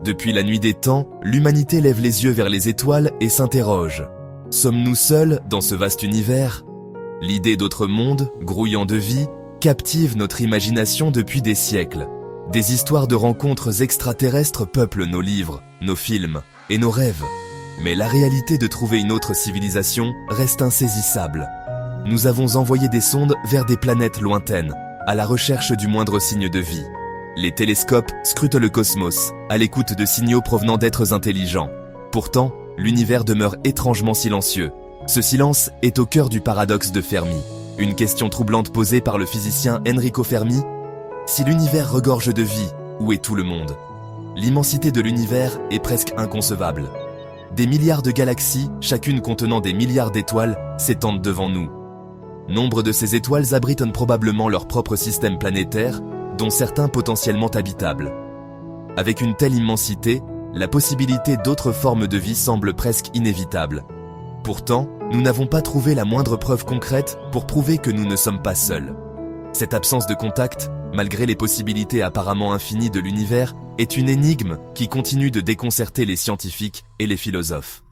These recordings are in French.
Depuis la nuit des temps, l'humanité lève les yeux vers les étoiles et s'interroge. Sommes-nous seuls dans ce vaste univers? L'idée d'autres mondes, grouillant de vie, captive notre imagination depuis des siècles. Des histoires de rencontres extraterrestres peuplent nos livres, nos films et nos rêves. Mais la réalité de trouver une autre civilisation reste insaisissable. Nous avons envoyé des sondes vers des planètes lointaines, à la recherche du moindre signe de vie. Les télescopes scrutent le cosmos, à l'écoute de signaux provenant d'êtres intelligents. Pourtant, l'univers demeure étrangement silencieux. Ce silence est au cœur du paradoxe de Fermi, une question troublante posée par le physicien Enrico Fermi. Si l'univers regorge de vie, où est tout le monde? L'immensité de l'univers est presque inconcevable. Des milliards de galaxies, chacune contenant des milliards d'étoiles, s'étendent devant nous. Nombre de ces étoiles abritent probablement leur propre système planétaire, dont certains potentiellement habitables. Avec une telle immensité, la possibilité d'autres formes de vie semble presque inévitable. Pourtant, nous n'avons pas trouvé la moindre preuve concrète pour prouver que nous ne sommes pas seuls. Cette absence de contact, malgré les possibilités apparemment infinies de l'univers, est une énigme qui continue de déconcerter les scientifiques et les philosophes.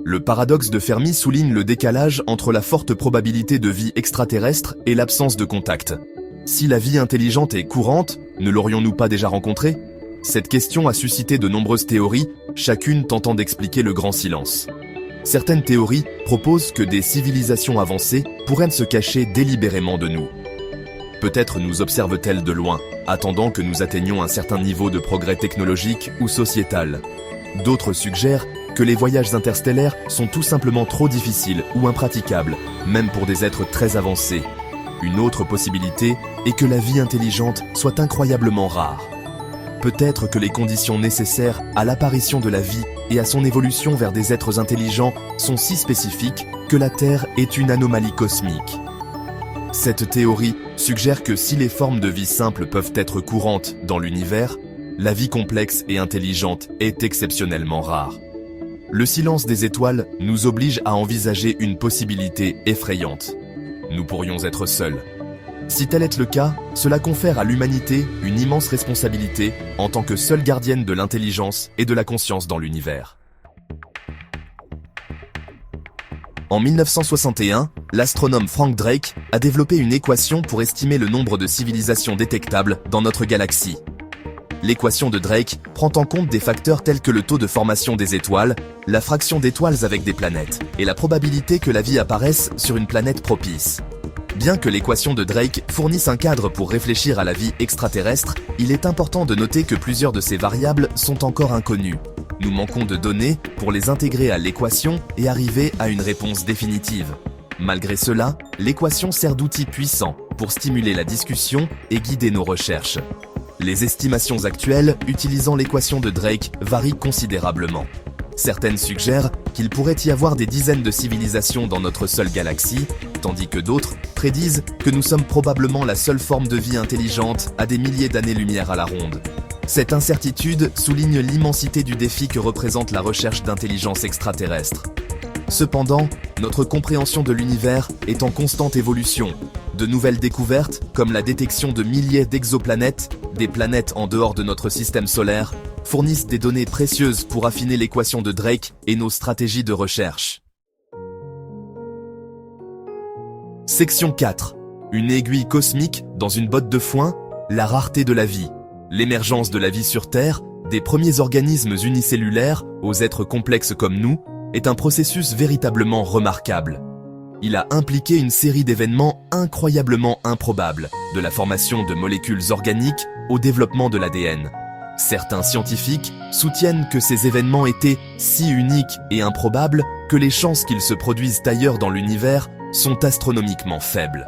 Le paradoxe de Fermi souligne le décalage entre la forte probabilité de vie extraterrestre et l'absence de contact. Si la vie intelligente est courante, ne l'aurions-nous pas déjà rencontrée? Cette question a suscité de nombreuses théories, chacune tentant d'expliquer le grand silence. Certaines théories proposent que des civilisations avancées pourraient se cacher délibérément de nous. Peut-être nous observent-elles de loin, attendant que nous atteignions un certain niveau de progrès technologique ou sociétal. D'autres suggèrent que les voyages interstellaires sont tout simplement trop difficiles ou impraticables, même pour des êtres très avancés. Une autre possibilité est que la vie intelligente soit incroyablement rare. Peut-être que les conditions nécessaires à l'apparition de la vie et à son évolution vers des êtres intelligents sont si spécifiques que la Terre est une anomalie cosmique. Cette théorie suggère que si les formes de vie simples peuvent être courantes dans l'univers, la vie complexe et intelligente est exceptionnellement rare. Le silence des étoiles nous oblige à envisager une possibilité effrayante. Nous pourrions être seuls. Si tel est le cas, cela confère à l'humanité une immense responsabilité en tant que seule gardienne de l'intelligence et de la conscience dans l'univers. En 1961, l'astronome Frank Drake a développé une équation pour estimer le nombre de civilisations détectables dans notre galaxie. L'équation de Drake prend en compte des facteurs tels que le taux de formation des étoiles, la fraction d'étoiles avec des planètes, et la probabilité que la vie apparaisse sur une planète propice. Bien que l'équation de Drake fournisse un cadre pour réfléchir à la vie extraterrestre, il est important de noter que plusieurs de ces variables sont encore inconnues. Nous manquons de données pour les intégrer à l'équation et arriver à une réponse définitive. Malgré cela, l'équation sert d'outil puissant pour stimuler la discussion et guider nos recherches. Les estimations actuelles utilisant l'équation de Drake varient considérablement. Certaines suggèrent qu'il pourrait y avoir des dizaines de civilisations dans notre seule galaxie, tandis que d'autres prédisent que nous sommes probablement la seule forme de vie intelligente à des milliers d'années-lumière à la ronde. Cette incertitude souligne l'immensité du défi que représente la recherche d'intelligence extraterrestre. Cependant, notre compréhension de l'univers est en constante évolution. De nouvelles découvertes, comme la détection de milliers d'exoplanètes, des planètes en dehors de notre système solaire, fournissent des données précieuses pour affiner l'équation de Drake et nos stratégies de recherche. Section 4. Une aiguille cosmique dans une botte de foin, la rareté de la vie. L'émergence de la vie sur Terre, des premiers organismes unicellulaires aux êtres complexes comme nous, est un processus véritablement remarquable. Il a impliqué une série d'événements incroyablement improbables, de la formation de molécules organiques au développement de l'ADN. Certains scientifiques soutiennent que ces événements étaient si uniques et improbables que les chances qu'ils se produisent ailleurs dans l'univers sont astronomiquement faibles.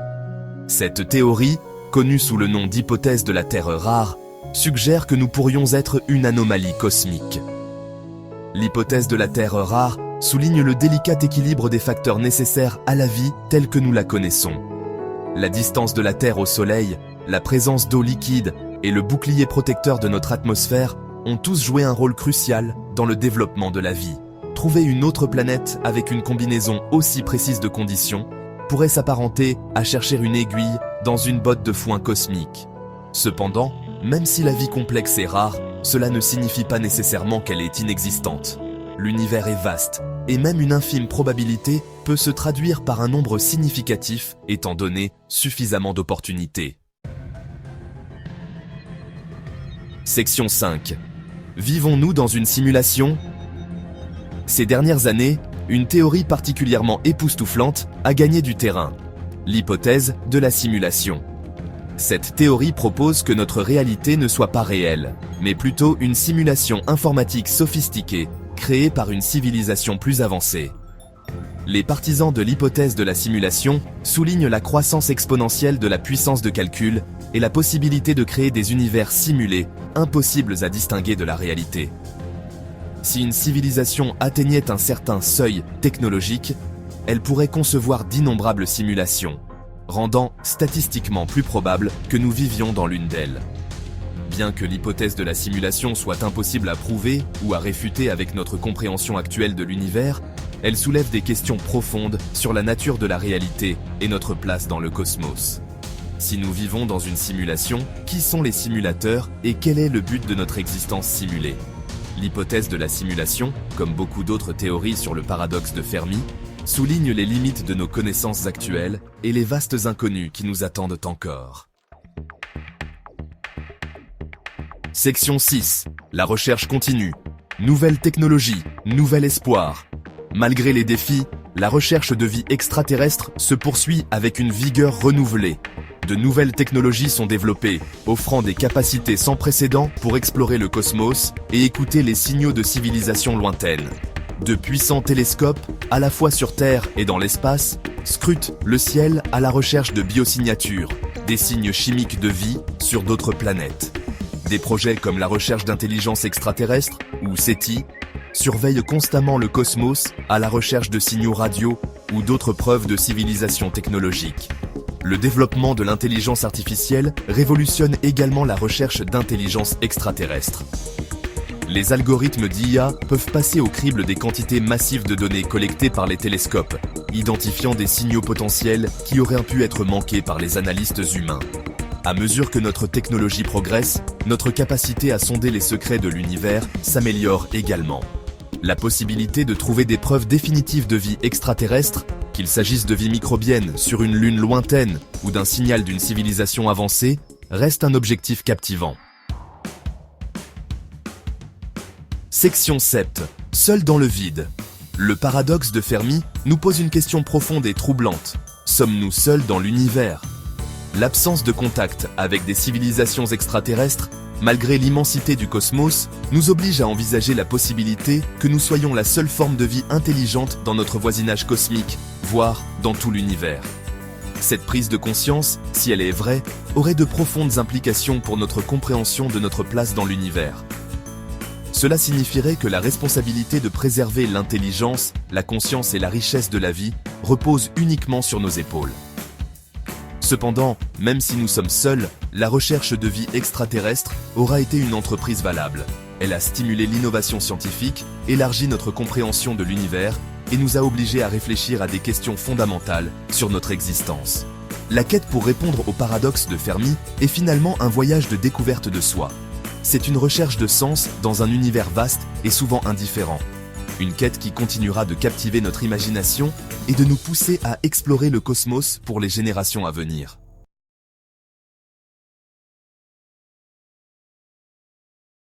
Cette théorie, connue sous le nom d'hypothèse de la Terre rare, suggère que nous pourrions être une anomalie cosmique. L'hypothèse de la Terre rare souligne le délicat équilibre des facteurs nécessaires à la vie telle que nous la connaissons. La distance de la Terre au Soleil, la présence d'eau liquide et le bouclier protecteur de notre atmosphère ont tous joué un rôle crucial dans le développement de la vie. Trouver une autre planète avec une combinaison aussi précise de conditions pourrait s'apparenter à chercher une aiguille dans une botte de foin cosmique. Cependant, Même si la vie complexe est rare, cela ne signifie pas nécessairement qu'elle est inexistante. L'univers est vaste, et même une infime probabilité peut se traduire par un nombre significatif étant donné suffisamment d'opportunités. Section 5. Vivons-nous dans une simulation ? Ces dernières années, une théorie particulièrement époustouflante a gagné du terrain. L'hypothèse de la simulation. Cette théorie propose que notre réalité ne soit pas réelle, mais plutôt une simulation informatique sophistiquée, créée par une civilisation plus avancée. Les partisans de l'hypothèse de la simulation soulignent la croissance exponentielle de la puissance de calcul et la possibilité de créer des univers simulés, impossibles à distinguer de la réalité. Si une civilisation atteignait un certain seuil technologique, elle pourrait concevoir d'innombrables simulations, rendant statistiquement plus probable que nous vivions dans l'une d'elles. Bien que l'hypothèse de la simulation soit impossible à prouver ou à réfuter avec notre compréhension actuelle de l'univers, elle soulève des questions profondes sur la nature de la réalité et notre place dans le cosmos. Si nous vivons dans une simulation, qui sont les simulateurs et quel est le but de notre existence simulée ? L'hypothèse de la simulation, comme beaucoup d'autres théories sur le paradoxe de Fermi, souligne les limites de nos connaissances actuelles et les vastes inconnus qui nous attendent encore. Section 6. La recherche continue. Nouvelles technologies, nouvel espoir. Malgré les défis, la recherche de vie extraterrestre se poursuit avec une vigueur renouvelée. De nouvelles technologies sont développées, offrant des capacités sans précédent pour explorer le cosmos et écouter les signaux de civilisations lointaines. De puissants télescopes, à la fois sur Terre et dans l'espace, scrutent le ciel à la recherche de biosignatures, des signes chimiques de vie sur d'autres planètes. Des projets comme la recherche d'intelligence extraterrestre, ou SETI, surveillent constamment le cosmos à la recherche de signaux radio ou d'autres preuves de civilisation technologique. Le développement de l'intelligence artificielle révolutionne également la recherche d'intelligence extraterrestre. Les algorithmes d'IA peuvent passer au crible des quantités massives de données collectées par les télescopes, identifiant des signaux potentiels qui auraient pu être manqués par les analystes humains. À mesure que notre technologie progresse, notre capacité à sonder les secrets de l'univers s'améliore également. La possibilité de trouver des preuves définitives de vie extraterrestre, qu'il s'agisse de vie microbienne sur une lune lointaine ou d'un signal d'une civilisation avancée, reste un objectif captivant. Section 7. Seul dans le vide. Le paradoxe de Fermi nous pose une question profonde et troublante. Sommes-nous seuls dans l'univers ? L'absence de contact avec des civilisations extraterrestres, malgré l'immensité du cosmos, nous oblige à envisager la possibilité que nous soyons la seule forme de vie intelligente dans notre voisinage cosmique, voire dans tout l'univers. Cette prise de conscience, si elle est vraie, aurait de profondes implications pour notre compréhension de notre place dans l'univers. Cela signifierait que la responsabilité de préserver l'intelligence, la conscience et la richesse de la vie repose uniquement sur nos épaules. Cependant, même si nous sommes seuls, la recherche de vie extraterrestre aura été une entreprise valable. Elle a stimulé l'innovation scientifique, élargi notre compréhension de l'univers et nous a obligés à réfléchir à des questions fondamentales sur notre existence. La quête pour répondre au paradoxe de Fermi est finalement un voyage de découverte de soi. C'est une recherche de sens dans un univers vaste et souvent indifférent. Une quête qui continuera de captiver notre imagination et de nous pousser à explorer le cosmos pour les générations à venir.